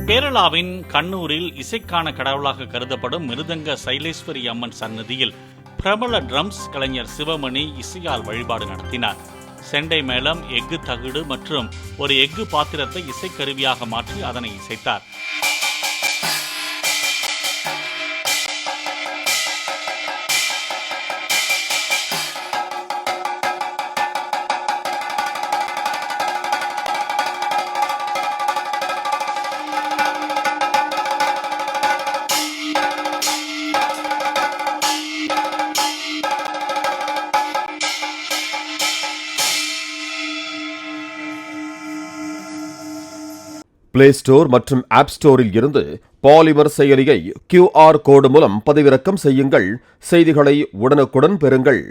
கேரளாவின் கண்ணூரில் இசைக்கான கடவுளாக கருதப்படும் மிருதங்க சைலேஸ்வரி அம்மன் சன்னதியில் பிரபல ட்ரம்ஸ் கலைஞர் சிவமணி இசையால் வழிபாடு நடத்தினார். செண்டை மேளம், எஃகு தகுடு மற்றும் ஒரு எஃகு பாத்திரத்தை இசைக்கருவியாக மாற்றி அதனை இசைத்தார். பிளே ஸ்டோர் மற்றும் ஆப் ஸ்டோரில் இருந்து பாலிமர் செயலியை QR கோடு மூலம் பதிவிறக்கம் செய்யுங்கள். செய்திகளை உடனுக்குடன் பெறுங்கள்.